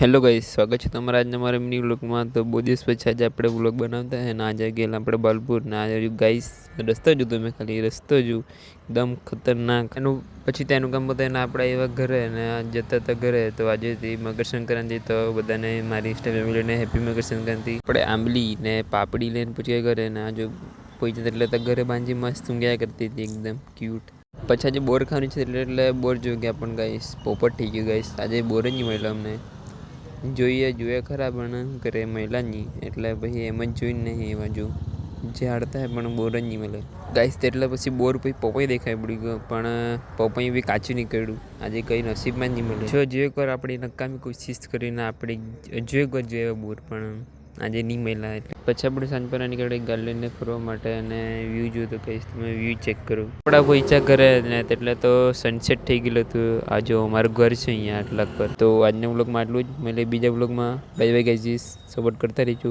Hello guys, સ્વાગત છે તમારા આજના મારા મિની વ્લોગમાં। તો બહુ દિવસ પછી આજે આપણે વ્લોગ બનાવતા હે ને આજે ગયેલા આપણે બાલપુર ને આજે ગાઈસ રસ્તો જો તમે ખાલી રસ્તો જો એકદમ ખતરનાક એનું પછી તેનું કામ બતાવીને આપણે એવા ઘરે ને જતા હતા ઘરે। તો આજે મકર સંક્રાંતિ તો બધાને મારી ઇન્સ્ટા ફેમિલીને હેપી મકર સંક્રાંતિ। આપણે આંબલી ને પાપડી લઈને પૂછ્યા ઘરે ને આજે પહોંચી એટલે તો ઘરે બાંધી મસ્ત ઊંઘ્યા કરતી હતી એકદમ ક્યુટ। પછી આજે બોર ખાવાની છે એટલે બોર જોઈ ગયા પણ ગાઈસ પોપટ થઈ ગયું ગાઈસ। આજે બોર જ નહીં મળ્યો અમને, જોઈએ ખરા પણ કરે મહિલા નહીં એટલે પછી એમ જ જોઈને નહીં એમાં જો ઝાડતા પણ બોર જ નહીં મળે ગાઈસ। એટલે પછી બોર પછી પપઈ દેખાય પડી ગયો પણ પપઈ બી કાચું નીકળ્યું। આજે કંઈ નસીબમાં જ નહીં મળે। જો એક વાર આપણી નકામી કોશિશ કરીને આપણે જોઈએ બોર પણ આજે નહીં મળ્યા। એટલે પછી આપણે સાંજ પર નીકળે ગાર્ડનને ફરવા માટે અને વ્યૂ જોયું તો કહીશ તમે વ્યૂ ચેક કરો। આપણા પૈસા ઘરે ને એટલે તો સનસેટ થઈ ગયેલું હતું। આ જો અમારું ઘર છે અહીંયા આટલા પર। તો આજના વ્લોગમાં આટલું જ, મળે બીજા વ્લોગમાં। બાય બાય ગાઈઝ, સપોર્ટ કરતા રહીજો।